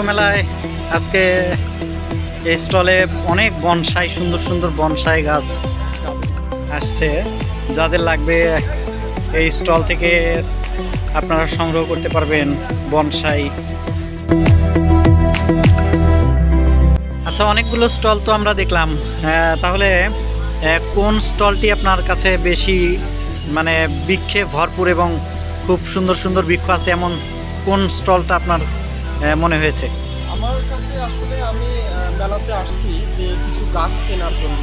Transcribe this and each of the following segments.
মেলায় আজকে এই স্টলে অনেক বনসাই, সুন্দর সুন্দর বনসাই গাছ আসছে। যাদের লাগবে এই স্টল থেকে আপনারা সংগ্রহ করতে পারবেন বনসাই। আচ্ছা, অনেকগুলো স্টল তো আমরা দেখলাম, তাহলে কোন স্টলটি আপনার কাছে বেশি মানে বৃক্ষে ভরপুর এবং খুব সুন্দর সুন্দর বৃক্ষ আছে, এমন কোন স্টলটা আপনার মনে হয়েছে? আমার কাছে আসলে আমি মেলাতে আসছি যে কিছু গাছ কেনার জন্য।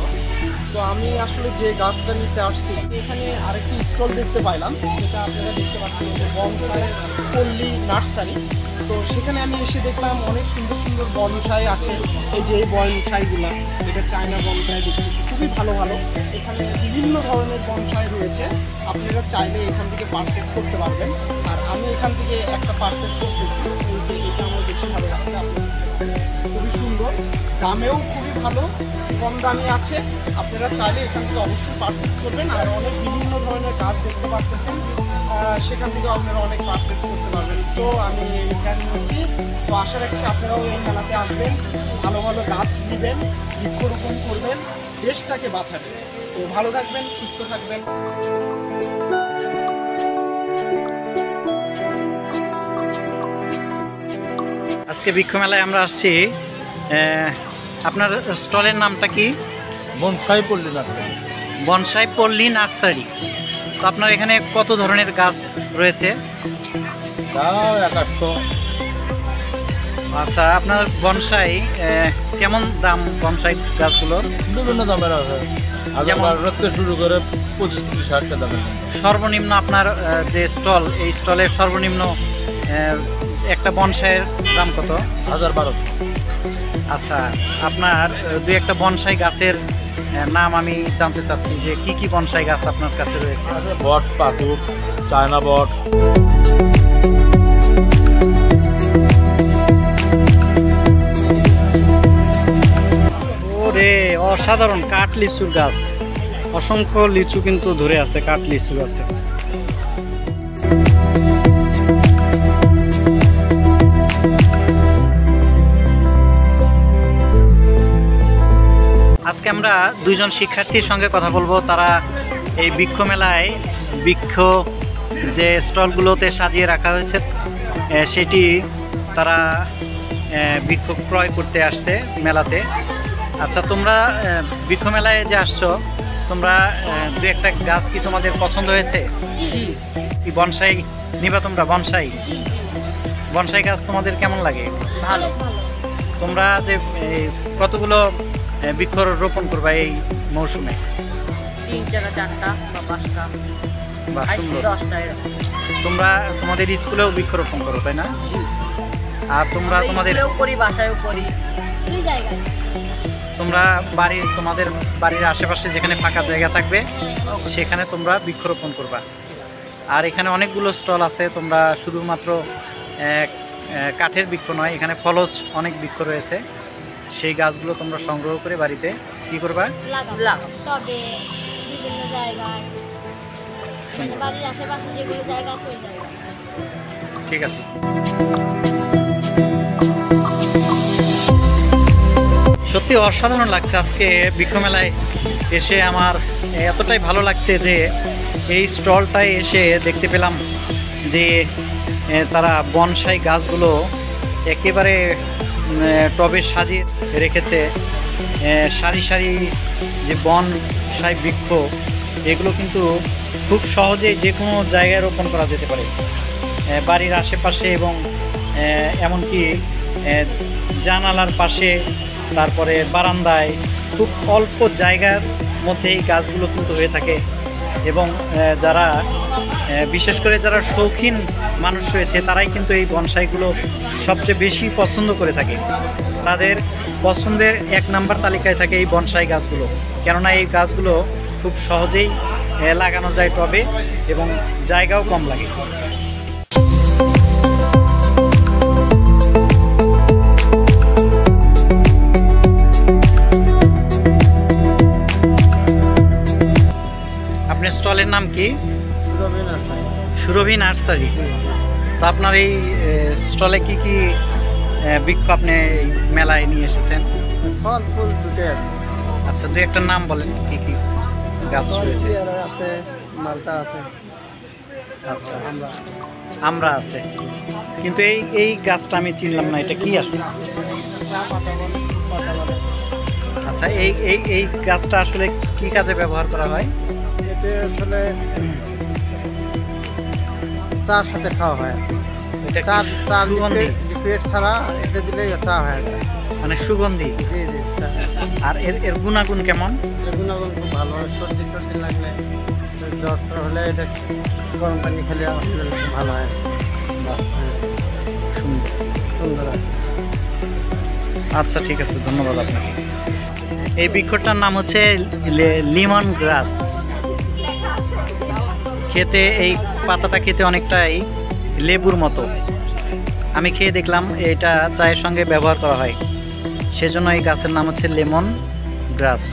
তো আমি আসলে যে গাছটা নিতে আসছি, এখানে আরেকটি স্টল দেখতে পাইলাম, যেটা আপনারা দেখতে পাচ্ছেন বনসাই পল্লী নার্সারি। তো সেখানে আমি এসে দেখলাম অনেক সুন্দর সুন্দর বনসাই আছে। এই যে এই বনসাইগুলা, এটা চায়না বনসাই দেখতেছি, খুবই ভালো ভালো। এখানে বিভিন্ন ধরনের বনসাই রয়েছে, আপনারা চাইলে এখান থেকে পারচেস করতে পারবেন। আর আমি এখান থেকে একটা পারচেস করতেছি, এই যে এটা আমার বেশি ভালো লাগছে। খুবই সুন্দর, দামেও খুবই ভালো, কম দামি আছে। আপনারা চাইলে এখান থেকে অবশ্যই পারচেস করবেন। আর অনেক বিভিন্ন ধরনের গাছ দেখতে পাচ্ছেন, সেখান থেকে আপনারা অনেক পারচেস করতে পারবেন। সো আমি এখানে নিচ্ছি। তো আশা রাখছি আপনারাও এই মেলাতে আসবেন, ভালো ভালো গাছ নেবেন, বৃক্ষরোপণ করবেন, দেশটাকে বাঁচাবেন। তো ভালো থাকবেন, সুস্থ থাকবেন। আজকে বৃক্ষ মেলায় আমরা আসছি, আপনার স্টলের নামটা কি? বনসাই পল্লী নার্সারি। বনসাই পল্লী নার্সারি। তো আপনার এখানে কত ধরনের গাছ রয়েছে? আচ্ছা, আপনার বনসাই কেমন দাম? বনসাই গাছগুলোর বিভিন্ন দামের আছে, যেমন শুরু করে 25-30 হাজার টাকা দামের। সর্বনিম্ন আপনার যে স্টল, এই স্টলের সর্বনিম্ন একটা বনসাইয়ের দাম কত? 1000-1200। আচ্ছা, আপনার দুই একটা বনসাই গাছের নাম আমি জানতে চাচ্ছি, যে কি কি বনসাই গাছ আপনার কাছে রয়েছে? বট, পাকুর, চায়না বট। ওরে অসাধারণ কাঠ লিচুর গাছ, অসংখ্য লিচু কিন্তু ধরে আছে, কাঠ লিচু আছে। আজকে আমরা দুইজন শিক্ষার্থীর সঙ্গে কথা বলবো। তারা এই বৃক্ষ মেলায় বৃক্ষ যে স্টলগুলোতে সাজিয়ে রাখা হয়েছে সেটি তারা বৃক্ষ ক্রয় করতে আসছে মেলাতে। আচ্ছা, তোমরা বৃক্ষ মেলায় যে আসছো, তোমরা দু একটা গাছ কি তোমাদের পছন্দ হয়েছে? কি বনসাই নিবা তোমরা? বনসাই বনসাই গাছ তোমাদের কেমন লাগে? ভালো। তোমরা যে কতগুলো বৃক্ষ রোপণ করবা এই মৌসুমে? 3, 4, 5টা বা সুন্দর। 10টা। তোমরা তোমাদের স্কুলেও বৃক্ষরোপণ করো, তাই না? আর তোমরা তোমাদের বাসায়ও করি, দুই জায়গায়। তোমরা তোমাদের বাড়ির আশেপাশে যেখানে ফাঁকা জায়গা থাকবে সেখানে তোমরা বৃক্ষরোপণ করবা। আর এখানে অনেকগুলো স্টল আছে, তোমরা শুধুমাত্র কাঠের বৃক্ষ নয়, এখানে ফলজ অনেক বৃক্ষ রয়েছে। সেই গাছগুলো তোমরা সংগ্রহ করে বাড়িতে কি করবা? টবে, বিভিন্ন জায়গায়, মানে বাড়ির আশেপাশে যেগুলো জায়গা আছে ওই জায়গায়। ঠিক আছে। সত্যি অসাধারণ লাগছে আজকে বৃক্ষ মেলায় এসে। আমার এতটাই ভালো লাগছে যে এই স্টলটায় এসে দেখতে পেলাম যে তারা বনসাই গাছগুলো একেবারে টবে সাজিয়ে রেখেছে। সারি সারি যে বনসাই বৃক্ষ, এগুলো কিন্তু খুব সহজেই যে কোনো জায়গায় রোপণ করা যেতে পারে, বাড়ির আশেপাশে এবং এমনকি জানালার পাশে, তারপরে বারান্দায়, খুব অল্প জায়গার মধ্যে এই গাছগুলো কিন্তু হয়ে থাকে। এবং যারা বিশেষ করে যারা শৌখিন মানুষ রয়েছে, তারাই কিন্তু এই বনসাইগুলো সবচেয়ে বেশি পছন্দ করে থাকে। তাদের পছন্দের 1 নাম্বার তালিকায় থাকে এই বনসাই গাছগুলো, কেননা এই গাছগুলো খুব সহজেই লাগানো যায় টবে এবং জায়গাও কম লাগে। আপনার স্টলের নাম কি? সুরভি নার্সারি। তো আপনার এই স্টলে কি কি বৃক্ষ আপনি এই মেলায় নিয়ে এসেছেন? ফল ফুল দুটোই আছে। আচ্ছা, দুই একটা নাম বলেন, কি কি গাছ রয়েছে? পেয়ারা আছে, মালটা আছে, আচ্ছা, আমরা আমরা আছে, কিন্তু এই গাছটা আমি চিনলাম না, এটা কি আসলে? আচ্ছা, এই গাছটা আসলে কি কাজে ব্যবহার করা হয়? এতে আসলে চার সাথে খাওয়া হয়। এটা কি চার চার সুগন্ধি? পেট ছাড়া এটা দিলেই চা হয়। মানে সুগন্ধি। জি জি, আর এর গুণাগুণ কেমন? গুণাগুণ খুব ভালো হয়। সর্দি টর্দি লাগলে, জ্বর টর হলে এটা গরম পানি খেলে আসলে খুব ভালো হয়। হ্যাঁ, সুন্দর। সুন্দর হয়। আচ্ছা, ঠিক আছে, ধন্যবাদ আপনাকে। এই বৃক্ষটার নাম হচ্ছে লিমন গ্রাস। খেতে এই পাতাটা খেতে অনেকটাই লেবুর মতো। আমি খেয়ে দেখলাম এটা চায়ের সঙ্গে ব্যবহার করা হয়, সেজন্য এই গাছের নাম হচ্ছে লেমন গ্রাস।